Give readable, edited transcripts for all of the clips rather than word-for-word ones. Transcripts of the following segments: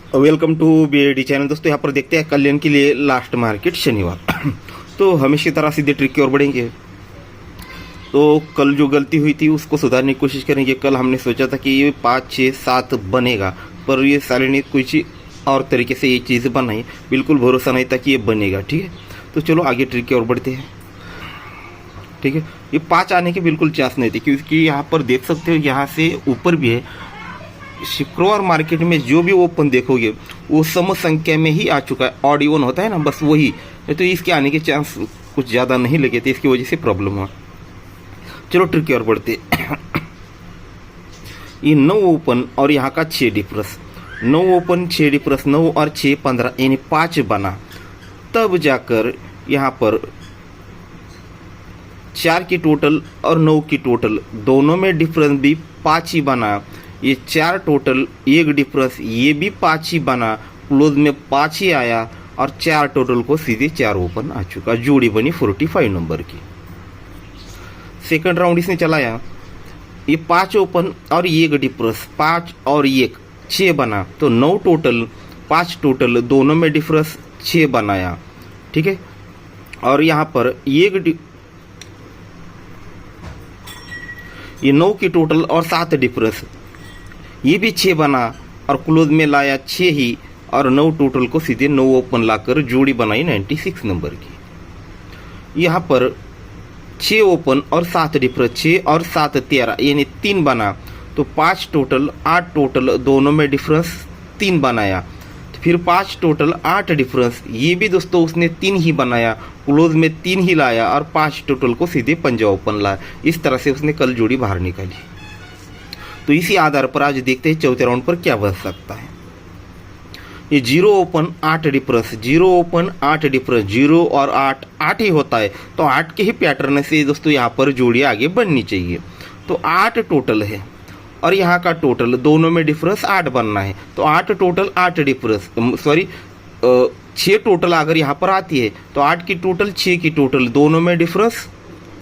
Welcome to BAD channel. दोस्तों यहाँ पर देखते हैं कल्याण के लिए लास्ट मार्केट शनिवार। तो हम इसी तरह सीधे ट्रिक की ओर बढ़ेंगे। तो कल जो गलती हुई थी उसको सुधारने की कोशिश करेंगे। कल हमने सोचा था कि ये 5, 6, 7 बनेगा, पर ये साले ने कुछ और तरीके से ये चीज़ बनाई। बिल्कुल भरोसा नहीं था कि ये बनेगा। ठीक है, तो चलो आगे ट्रिक की ओर बढ़ते हैं। ठीक है, ये 5 आने के बिल्कुल चांस नहीं थे, क्योंकि यहाँ पर देख सकते हो यहाँ से ऊपर भी है। शुक्रवार मार्केट में जो भी ओपन देखोगे वो सम संख्या में ही आ चुका है। ऑड इवन होता है ना, बस वही। तो इसके आने के चांस कुछ ज़्यादा नहीं लगे थे, इसकी वजह से प्रॉब्लम हुआ। चलो ट्रिक की ओर बढ़ते। ये 9 ओपन और यहाँ का 6 डिफरेंस। 9 ओपन 6 डिफरेंस, 9 और 6 15, यानी 5 बना। तब जाकर यहाँ पर 4 की टोटल और 9 की टोटल दोनों में डिफरेंस भी 5 ही बना। ये 4 टोटल 1 डिफरेंस, ये भी 5 ही बना। क्लोज में 5 ही आया और 4 टोटल को सीधे 4 ओपन आ चुका। जोड़ी बनी 45 नंबर की। सेकंड राउंड इसने चलाया। ये 5 ओपन और 1 डिफरेंस, 5 और 1 6 बना। तो 9 टोटल 5 टोटल दोनों में डिफरेंस 6 बनाया। ठीक है, और यहाँ पर ये 9 की टोटल और 7 डिफरेंस, ये भी 6 बना और क्लोज में लाया 6 ही, और 9 टोटल को सीधे 9 ओपन लाकर जोड़ी बनाई 96 नंबर की। यहाँ पर 6 ओपन और 7 डिफरेंस, 6 और 7 13, यानी 3 बना। तो 5 टोटल 8 टोटल दोनों में डिफरेंस 3 बनाया। तो फिर 5 टोटल 8 डिफरेंस, ये भी दोस्तों उसने 3 ही बनाया। क्लोज में 3 ही लाया और 5 टोटल को सीधे पंजा ओपन लाया। इस तरह से उसने कल जोड़ी बाहर निकाली। तो इसी आधार पर आज देखते हैं चौथे राउंड पर क्या बन सकता है। ये 0 ओपन 8 डिफरेंस, 0 ओपन 8 डिफरेंस, 0 और 8 8 ही होता है। तो 8 के ही पैटर्न से दोस्तों यहाँ पर जोड़ी आगे बननी चाहिए। तो 8 टोटल है और यहाँ का टोटल दोनों में डिफरेंस 8 बनना है। तो 8 टोटल 8 डिफरेंस, सॉरी 6 टोटल अगर यहाँ पर आती है तो 8 की टोटल 6 की टोटल दोनों में डिफरेंस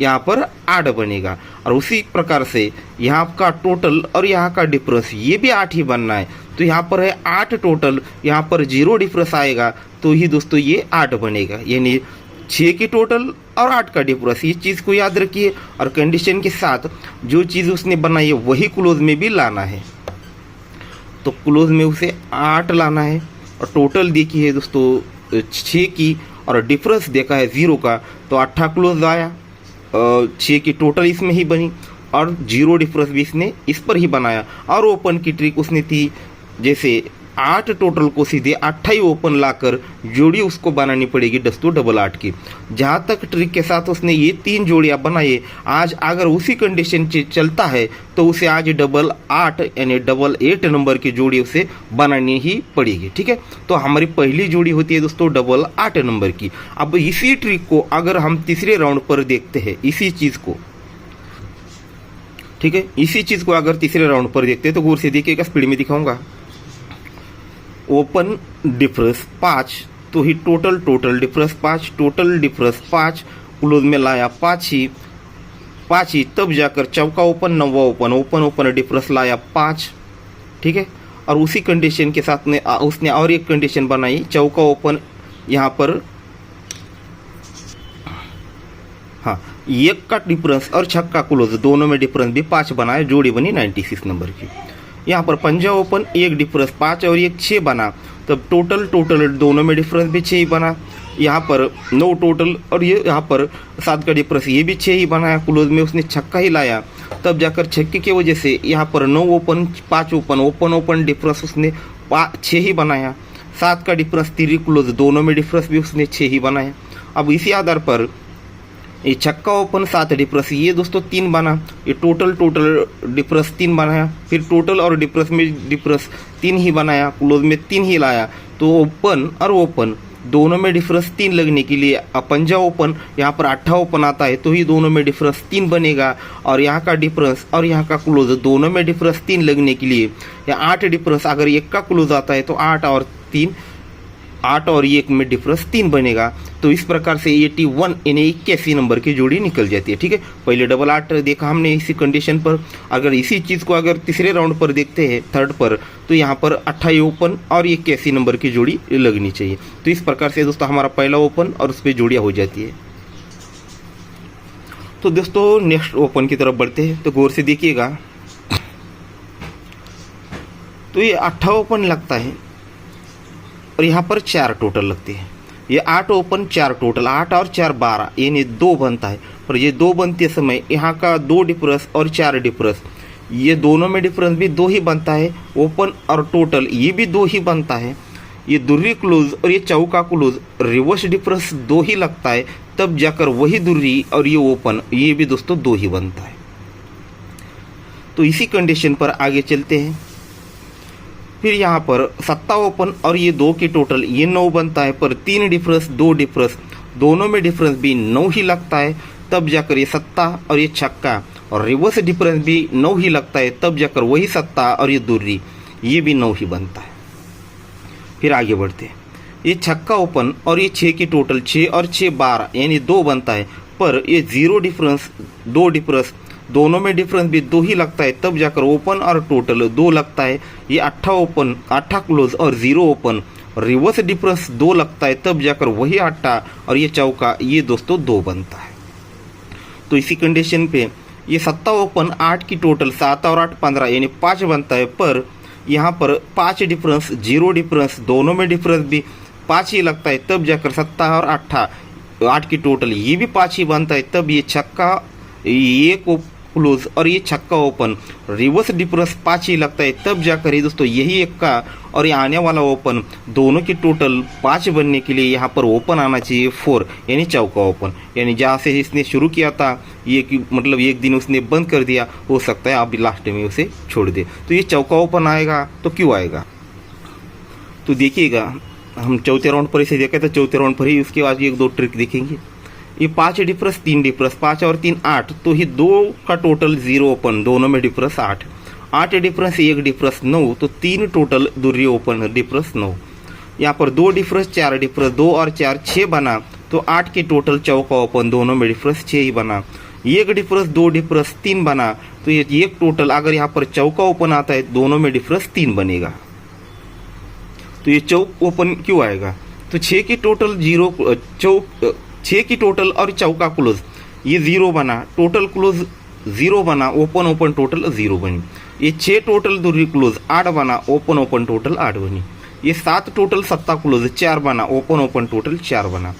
यहाँ पर 8 बनेगा। और उसी प्रकार से यहाँ का टोटल और यहाँ का डिफरेंस ये भी 8 ही बनना है। तो यहाँ पर है 8 टोटल, यहाँ पर 0 डिफरेंस आएगा तो ही दोस्तों ये 8 बनेगा, यानी 6 की टोटल और 8 का डिफरेंस। ये चीज़ को याद रखिए, और कंडीशन के साथ जो चीज़ उसने बनाई है वही क्लोज में भी लाना है। तो क्लोज में उसे 8 लाना है और टोटल देखी है दोस्तों 6 की, और डिफरेंस देखा है 0 का। तो 8 क्लोज आया, 6 की टोटल इसमें ही बनी और 0 डिफरेंस भी इसने इस पर ही बनाया। और ओपन की ट्रिक उसने थी, जैसे 8 टोटल को सीधे 8 ही ओपन लाकर जोड़ी उसको बनानी पड़ेगी दोस्तों डबल 8 की। जहाँ तक ट्रिक के साथ उसने ये 3 जोड़ियाँ बनाई, आज अगर उसी कंडीशन से चलता है तो उसे आज डबल 8 यानी डबल 8 नंबर की जोड़ी उसे बनानी ही पड़ेगी। ठीक है, तो हमारी पहली जोड़ी होती है दोस्तों डबल 8 नंबर की। अब इसी ट्रिक को अगर हम तीसरे राउंड पर देखते हैं, इसी चीज़ को, ठीक है, इसी चीज़ को अगर तीसरे राउंड पर देखते हैं तो गौर से देखिएगा, स्पीड में दिखाऊंगा। ओपन डिफरेंस 5, तो ही total total difference 5, total difference 5, close में लाया 5 ही, तब जाकर चौका ओपन 9वां ओपन, ओपन ओपन डिफरेंस लाया 5। ठीक है, और उसी कंडीशन के साथ उसने और एक कंडीशन बनाई, चौका ओपन यहाँ पर, हाँ, 1 का डिफरेंस और छक्का क्लोज दोनों में डिफरेंस भी 5 बनाया। जोड़ी बनी 96 नंबर की। यहाँ पर पंजा ओपन 1 डिफरेंस, 5 और 1 6 बना। तब टोटल दोनों में डिफरेंस भी 6 ही बना। यहाँ पर 9 टोटल और ये यहाँ पर 7 का डिफरेंस, ये भी 6 ही बनाया। क्लोज में उसने छक्का ही लाया, तब जाकर छक्के की वजह से यहाँ पर 9 ओपन 5 ओपन, ओपन डिफरेंस उसने 6 ही बनाया। 7 का डिफरेंस 3 क्लोज दोनों में डिफरेंस भी उसने 6 ही बनाया। अब इसी आधार पर ये छक्का ओपन 7 डिफरेंस, ये दोस्तों 3 बना। ये टोटल डिफरेंस 3 बनाया, फिर टोटल और डिफरेंस में डिफरेंस 3 ही बनाया, क्लोज में 3 ही लाया। तो ओपन और ओपन दोनों में डिफरेंस 3 लगने के लिए पंजा ओपन यहाँ पर 8 ओपन आता है तो ही दोनों में डिफरेंस 3 बनेगा। और यहाँ का डिफरेंस और यहाँ का क्लोज दोनों में डिफरेंस 3 लगने के लिए या 8 डिफरेंस, अगर 1 का क्लोज आता है तो 8 और 3 8 और 1 में डिफरेंस 3 बनेगा। तो इस प्रकार से 81 यानी 81 नंबर की जोड़ी निकल जाती है। ठीक है, पहले डबल 8 देखा हमने इसी कंडीशन पर। अगर इसी चीज़ को अगर तीसरे राउंड पर देखते हैं, थर्ड पर, तो यहाँ पर 28 ओपन और 81 नंबर की जोड़ी लगनी चाहिए। तो इस प्रकार से दोस्तों हमारा पहला ओपन और उस पर जोड़ियाँ हो जाती है। तो दोस्तों नेक्स्ट ओपन की तरफ बढ़ते हैं, तो गौर से देखिएगा। तो ये 8 ओपन लगता है और यहाँ पर 4 टोटल लगते हैं। ये 8 ओपन 4 टोटल, 8 और 4 12 यानी 2 बनता है। पर ये 2 बनते समय यहाँ का 2 डिफरेंस और 4 डिफरेंस, ये दोनों में डिफरेंस भी 2 ही बनता है। ओपन और टोटल ये भी 2 ही बनता है। ये दुर्री क्लोज और ये चौका क्लोज रिवर्स डिफरेंस 2 ही लगता है, तब जाकर वही दुर्री और ये ओपन ये भी दोस्तों 2 ही बनता है। तो इसी कंडीशन पर आगे चलते हैं। फिर यहाँ पर 7 ओपन और ये 2 की टोटल ये 9 बनता है, पर 3 डिफरेंस 2 डिफरेंस दोनों में डिफरेंस भी 9 ही लगता है, तब जाकर ये 7 और ये छक्का और रिवर्स डिफरेंस भी 9 ही लगता है, तब जाकर वही 7 और ये दुर्री ये भी 9 ही बनता है। फिर आगे बढ़ते हैं। ये छक्का ओपन और ये 6 की टोटल 6 और 6 12 यानी 2 बनता है, पर ये 0 डिफरेंस 2 डिफरेंस दोनों में डिफरेंस भी 2 ही लगता है, तब जाकर ओपन और टोटल 2 लगता है। ये 8 ओपन 8 क्लोज और 0 ओपन रिवर्स डिफरेंस 2 लगता है, तब जाकर वही 8 और ये चौका ये दोस्तों 2 बनता है। तो इसी कंडीशन पे ये 7 ओपन 8 की टोटल 7 और 8 15 यानी 5 बनता है, पर यहाँ पर 5 डिफरेंस 0 डिफरेंस दोनों में डिफरेंस भी 5 ही लगता है, तब जाकर 7 और 8 की टोटल ये भी 5 ही बनता है। तब ये छक्का ये को क्लोज और ये छक्का ओपन रिवर्स डिफरेंस 5 ही लगता है, तब जाकर ये दोस्तों यही एक का और ये आने वाला ओपन दोनों की टोटल 5 बनने के लिए यहाँ पर ओपन आना चाहिए 4 यानी चौका ओपन। यानी जहाँ से इसने शुरू किया था ये कि मतलब एक दिन उसने बंद कर दिया, हो सकता है आप लास्ट में उसे छोड़ दे। तो ये चौका ओपन आएगा तो क्यों आएगा, तो देखिएगा हम चौथे राउंड पर इसे देखा था, चौथे राउंड पर ही उसके बाद 1-2 ट्रिक देखेंगे। ये 5 डिफरेंस 3 डिफरेंस 5 और 3 8, तो ये 2 का टोटल 0 ओपन दोनों में डिफरेंस 8 डिफरेंस 1 डिफरेंस 9, तो 3 टोटल दूरी ओपन डिफरेंस 9। यहाँ पर 2 डिफरेंस 4 डिफरेंस 2 और 4 6 बना, तो 8 के टोटल चौका ओपन दोनों में डिफरेंस 6 ही बना। 1 डिफरेंस 2 डिफरेंस 3 बना, तो ये 1 टोटल अगर यहाँ पर चौका ओपन आता है दोनों में डिफरेंस 3 बनेगा। तो ये चौक ओपन क्यों आएगा, तो 6 की टोटल 6 की टोटल और चौका क्लोज ये 0 बना, टोटल क्लोज 0 बना, ओपन ओपन टोटल 0 बनी। ये 6 टोटल दूरी क्लोज 8 बना, ओपन ओपन टोटल 8 बनी। ये 7 टोटल 7 क्लोज 4 बना, ओपन ओपन टोटल 4 बना।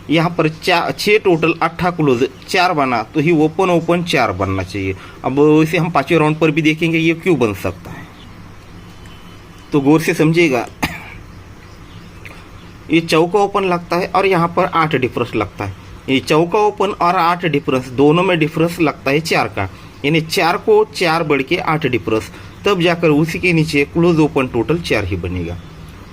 यहाँ पर 6 टोटल 8 क्लोज 4 बना, तो ही ओपन ओपन 4 बनना चाहिए। अब इसे हम 5वें राउंड पर भी देखेंगे ये क्यों बन सकता है, तो गौर से समझिएगा। ये चौका ओपन लगता है और यहाँ पर 8 डिफरेंस लगता है। ये चौका ओपन और 8 डिफरेंस दोनों में डिफरेंस लगता है 4 का, यानी 4 को 4 बढ़ के 8 डिफरेंस, तब जाकर उसी के नीचे क्लोज ओपन टोटल 4 ही बनेगा।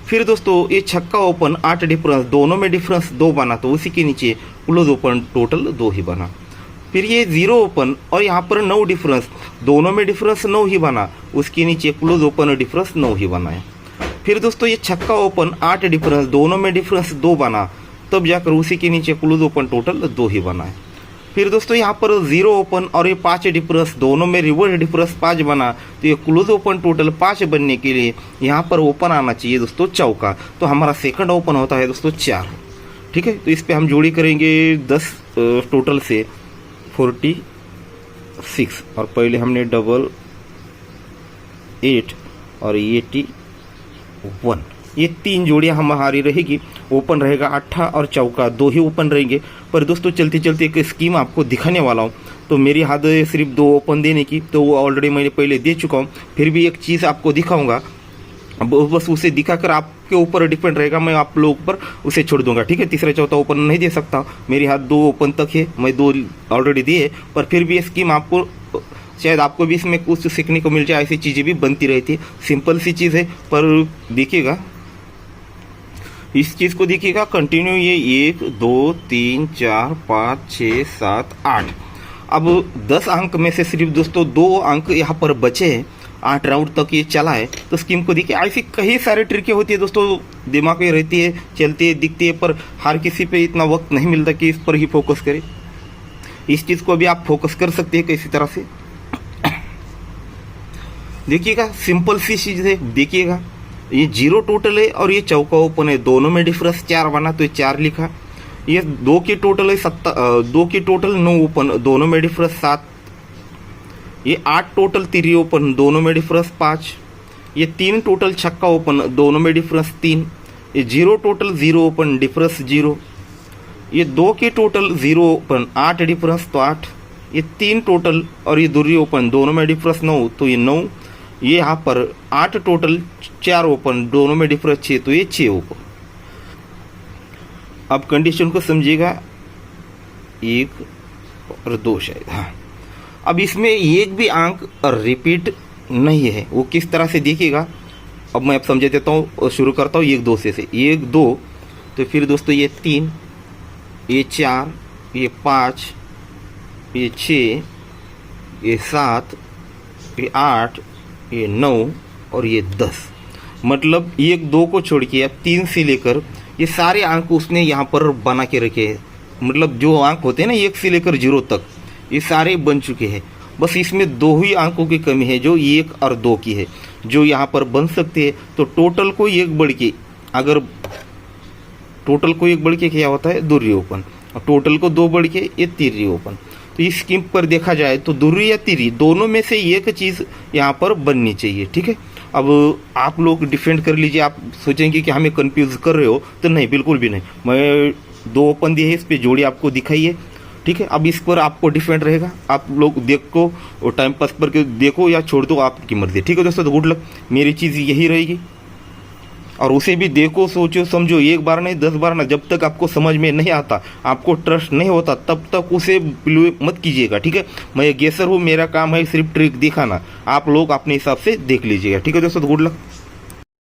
फिर दोस्तों ये छक्का ओपन 8 डिफरेंस दोनों में डिफरेंस 2 बना, तो उसी के नीचे क्लोज ओपन टोटल 2 ही बना। फिर ये 0 ओपन और यहाँ पर 9 डिफरेंस दोनों में डिफरेंस 9 ही बना, उसके नीचे क्लोज ओपन डिफरेंस 9 ही बना है। फिर दोस्तों ये छक्का ओपन 8 डिफरेंस दोनों में डिफरेंस 2 बना, तब जाकर उसी के नीचे क्लोज ओपन टोटल 2 ही बना है। फिर दोस्तों यहाँ पर 0 ओपन और ये 5 डिफरेंस दोनों में रिवर्स डिफरेंस 5 बना, तो ये क्लोज ओपन टोटल 5 बनने के लिए यहाँ पर ओपन आना चाहिए दोस्तों चौका। तो हमारा सेकंड ओपन होता है दोस्तों 4। ठीक है, तो इस पर हम जोड़ी करेंगे 10 टोटल से 46, और पहले हमने डबल 8 और 81, ये 3 जोड़ियाँ हमारी रहेगी। ओपन रहेगा 8 और चौका 2 ही ओपन रहेंगे। पर दोस्तों चलते चलते एक स्कीम आपको दिखाने वाला हूँ, तो मेरी हाथ सिर्फ 2 ओपन देने की, तो वो ऑलरेडी मैंने पहले दे चुका हूँ। फिर भी एक चीज़ आपको दिखाऊंगा, बस उसे दिखाकर आपके ऊपर डिपेंड रहेगा, मैं आप लोगों पर उसे छोड़ दूंगा। ठीक है, तीसरा चौथा ओपन नहीं दे सकता, मेरी हाथ 2 ओपन तक है, मैं 2 ऑलरेडी दिए। पर फिर भी स्कीम आपको शायद आपको भी इसमें कुछ सीखने को मिल जाए, ऐसी चीज़ें भी बनती रहती है। सिंपल सी चीज़ है, पर देखिएगा इस चीज़ को, देखिएगा कंटिन्यू। ये 1 2 3 4 5 6 7 8, अब 10 अंक में से सिर्फ दोस्तों 2 अंक यहाँ पर बचे हैं, 8 राउंड तक ये चला है तो स्कीम को देखिए। ऐसी कई सारे ट्रिकें होती है दोस्तों, दिमाग में रहती है, चलती है, दिखती है, पर हर किसी पे इतना वक्त नहीं मिलता कि इस पर ही फोकस करे। इस चीज़ को भी आप फोकस कर सकते हैं किसी तरह से। देखिएगा सिंपल सी चीज़ है, देखिएगा ये 0 टोटल है और ये चौका ओपन है, दोनों में डिफरेंस 4 बना तो ये 4 लिखा। ये 2 की टोटल है 2 की टोटल 9 ओपन, दोनों में डिफरेंस 7। ये 8 टोटल 3 ओपन, दोनों में डिफरेंस 5। ये 3 टोटल छक्का ओपन, दोनों में डिफरेंस 3। ये 0 टोटल 0 ओपन, डिफरेंस 0। ये 2 की टोटल 0 ओपन, 8 डिफरेंस तो 8। ये 3 टोटल और ये दूरी ओपन, दोनों में डिफरेंस 9 तो ये 9। ये यहाँ पर 8 टोटल 4 ओपन, दोनों में डिफरेंस 6 तो ये 6 ओपन। अब कंडीशन को समझिएगा, 1 और 2 शायद, हाँ। अब इसमें एक भी अंक रिपीट नहीं है, वो किस तरह से देखिएगा। अब मैं अब समझा देता हूँ, शुरू करता हूँ 1 2 से 1 2, तो फिर दोस्तों ये 3, ये 4, ये 5, ये 6, ये 7, ये 8, ये 9 और ये 10। मतलब 1 2 को छोड़ के अब 3 से लेकर ये सारे अंक उसने यहाँ पर बना के रखे हैं। मतलब जो अंक होते हैं ना 1 से लेकर 0 तक, ये सारे बन चुके हैं। बस इसमें 2 ही अंकों की कमी है जो 1 और 2 की है, जो यहाँ पर बन सकते हैं। तो टोटल को 1 बढ़ के, अगर टोटल को 1 बढ़ के क्या होता है, दूरी ओपन, और टोटल को 2 बढ़ के ये तीरी ओपन। तो इस स्कीम पर देखा जाए तो दूरी या तीरी दोनों में से एक चीज़ यहाँ पर बननी चाहिए, ठीक है। अब आप लोग डिफेंड कर लीजिए, आप सोचेंगे कि हमें कंफ्यूज कर रहे हो, तो नहीं, बिल्कुल भी नहीं। मैं 2 ओपन दिए है, इस पर जोड़ी आपको दिखाई है, ठीक है। अब इस पर आपको डिफेंड रहेगा, आप लोग देखो और टाइम पास करके देखो या छोड़ दो, आपकी मर्जी, ठीक है दोस्तों। तो गुड लक, मेरी चीज़ यही रहेगी। और उसे भी देखो, सोचो, समझो, 1 बार नहीं 10 बार ना, जब तक आपको समझ में नहीं आता, आपको ट्रस्ट नहीं होता, तब तक उसे मत कीजिएगा, ठीक है। मैं गेसर हूँ, मेरा काम है सिर्फ ट्रिक दिखाना, आप लोग अपने हिसाब से देख लीजिएगा, ठीक है दोस्तों। Good luck.